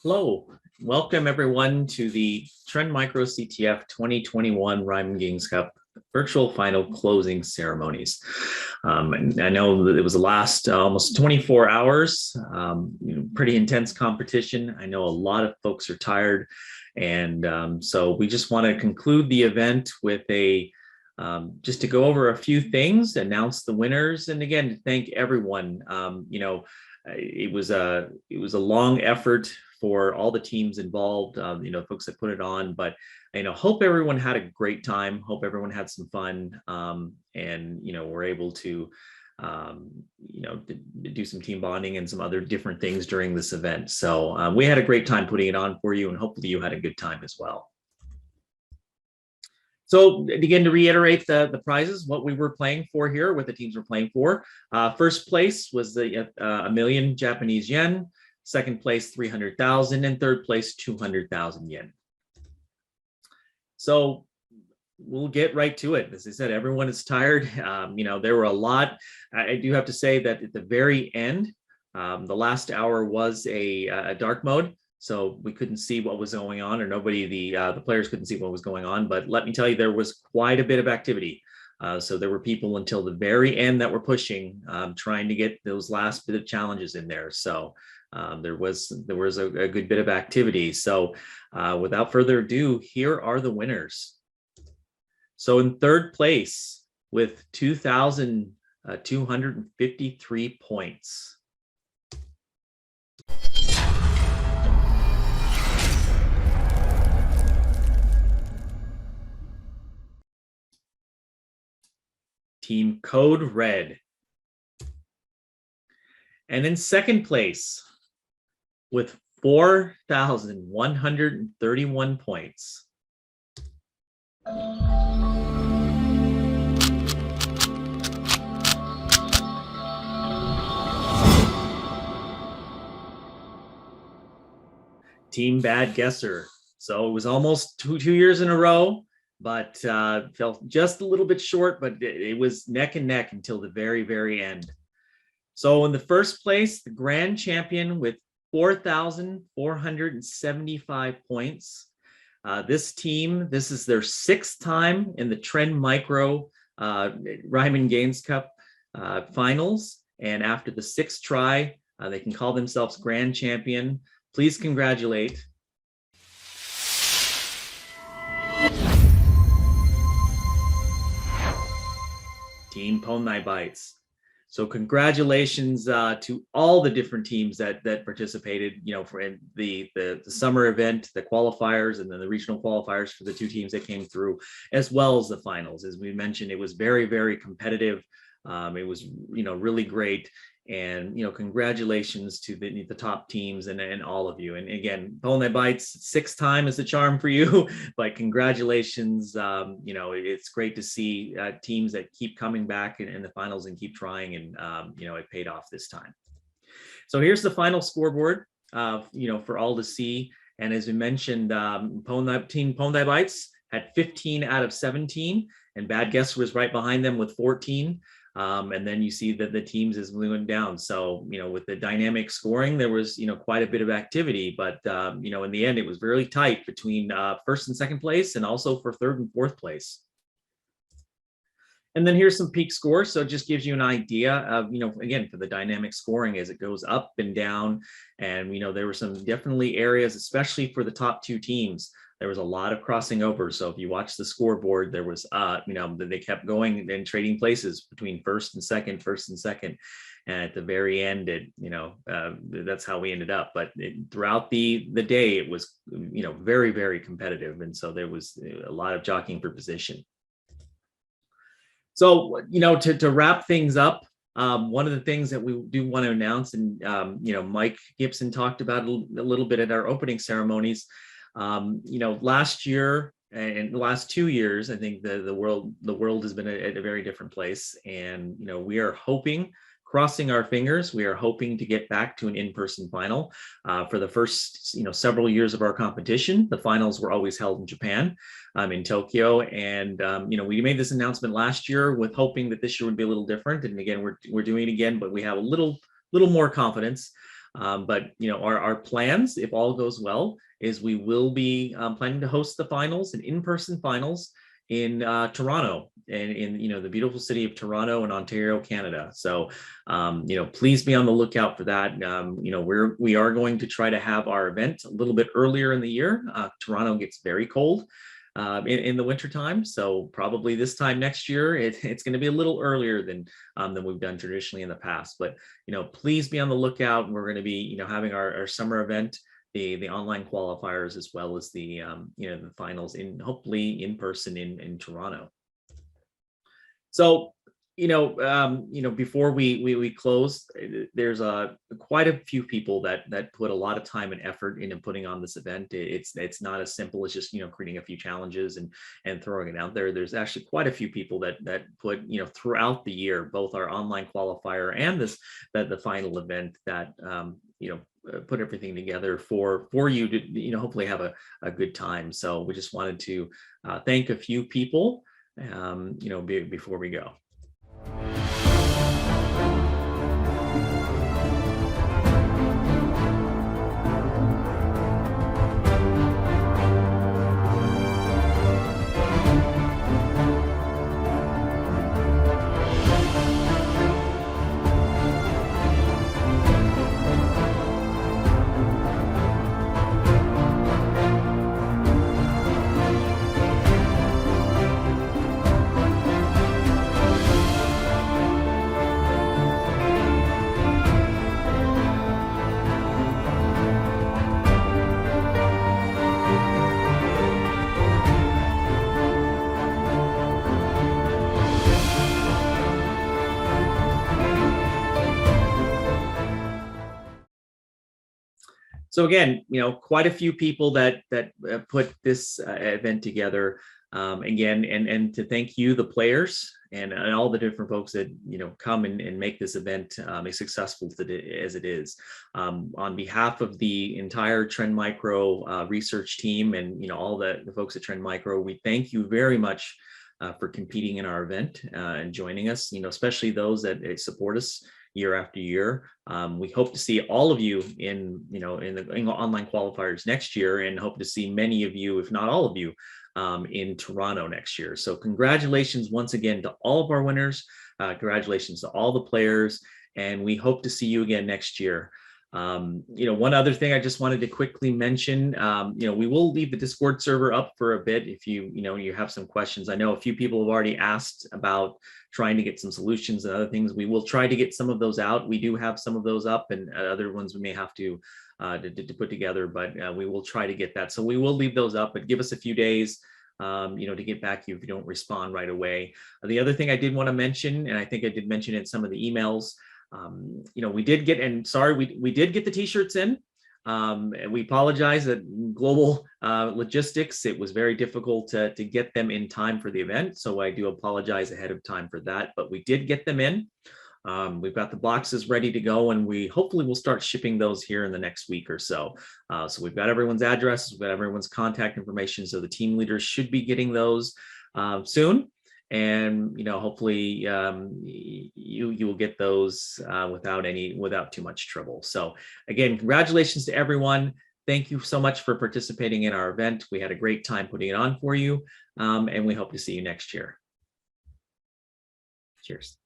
Hello, welcome everyone to the Trend Micro CTF 2021 Raimund Games Cup virtual final closing ceremonies. And I know that it was the last almost 24 hours, pretty intense competition. I know a lot of folks are tired. And so we just want to conclude the event with just to go over a few things, announce the winners, and again, to thank everyone. It was a long effort for all the teams involved, folks that put it on, but hope everyone had a great time, hope everyone had some fun, and we're able to do some team bonding and some other different things during this event. So we had a great time putting it on for you, and hopefully you had a good time as well. So again, to reiterate the prizes, what we were playing for here, what the teams were playing for. First place was the 1,000,000 Japanese yen. Second place, 300,000, and third place, 200,000 yen. So we'll get right to it. As I said, everyone is tired. There were a lot. I do have to say that at the very end, the last hour was a dark mode. So we couldn't see what was going on, or the players couldn't see what was going on. But let me tell you, there was quite a bit of activity. So there were people until the very end that were pushing, trying to get those last bit of challenges in there. So there was a good bit of activity. So without further ado, here are the winners. So in third place with 2,253 points, Team Code Red. And in second place with 4,131 points, Team Bad Guesser. So it was almost two years in a row, but fell just a little bit short, but it was neck and neck until the very, very end. So in the first place, the grand champion with 4,475 points. This team, this is their sixth time in the Trend Micro Raimund Games Cup finals. And after the sixth try, they can call themselves grand champion. Please congratulate Team Pony Bites. So congratulations to all the different teams that participated, for the summer event, the qualifiers, and then the regional qualifiers for the two teams that came through, as well as the finals. As we mentioned, it was very, very competitive. It was, really great. And, congratulations to the top teams and all of you. And again, Pony Bites, sixth time is the charm for you, but congratulations. It's great to see teams that keep coming back in the finals and keep trying. And, it paid off this time. So here's the final scoreboard, for all to see. And as we mentioned, Team Pony Bites had 15 out of 17, and Bad Guess was right behind them with 14. And then you see that the teams is moving down. So, with the dynamic scoring, there was, quite a bit of activity, but, in the end, it was really tight between first and second place, and also for third and fourth place. And then here's some peak scores. So it just gives you an idea of, again, for the dynamic scoring as it goes up and down. And, there were some definitely areas, especially for the top two teams, there was a lot of crossing over. So if you watch the scoreboard, there was, they kept going and trading places between first and second. And at the very end, that's how we ended up. But throughout the day, it was, very, very competitive. And so there was a lot of jockeying for position. So, to wrap things up, one of the things that we do want to announce, and, Mike Gibson talked about a little bit at our opening ceremonies, last year and the last 2 years, I think the world has been at a very different place. And, we are hoping, crossing our fingers, we are hoping to get back to an in-person final. For the first, several years of our competition, the finals were always held in Japan, in Tokyo. And, we made this announcement last year with hoping that this year would be a little different. And again, we're doing it again, but we have a little more confidence. But our plans, if all goes well, is we will be planning to host the finals, an in-person finals in Toronto, and in the beautiful city of Toronto in Ontario, Canada. So please be on the lookout for that. We are going to try to have our event a little bit earlier in the year. Toronto gets very cold in the wintertime, so probably this time next year it's going to be a little earlier than we've done traditionally in the past. But please be on the lookout. We're going to be having our summer event, the online qualifiers, as well as the the finals, hopefully in person in Toronto. So before we close, there's quite a few people that put a lot of time and effort into putting on this event. It's not as simple as just creating a few challenges and throwing it out there. There's actually quite a few people that put throughout the year, both our online qualifier and the final event, that put everything together for you to hopefully have a good time. So we just wanted to thank a few people before we go. So again, quite a few people that put this event together. Again, and to thank you, the players, and all the different folks that come and make this event as successful as it is. On behalf of the entire Trend Micro research team and all the folks at Trend Micro, we thank you very much for competing in our event and joining us. Especially those that support us year after year. We hope to see all of you in the online qualifiers next year, and hope to see many of you, if not all of you, in Toronto next year. So congratulations once again to all of our winners. Congratulations to all the players, and we hope to see you again next year. One other thing I just wanted to quickly mention, we will leave the Discord server up for a bit if you have some questions. I know a few people have already asked about trying to get some solutions and other things. We will try to get some of those out. We do have some of those up, and other ones we may have to put together, but we will try to get that. So we will leave those up, but give us a few days to get back to you if you don't respond right away. The other thing I did want to mention, and I think I did mention in some of the emails, we did get, and sorry, we did get the t-shirts in. And we apologize that global logistics, it was very difficult to get them in time for the event. So I do apologize ahead of time for that, but we did get them in. We've got the boxes ready to go, and we hopefully will start shipping those here in the next week or so. So we've got everyone's addresses, we've got everyone's contact information. So the team leaders should be getting those soon. And hopefully you will get those without too much trouble. So again, congratulations to everyone. Thank you so much for participating in our event. We had a great time putting it on for you, and we hope to see you next year. Cheers.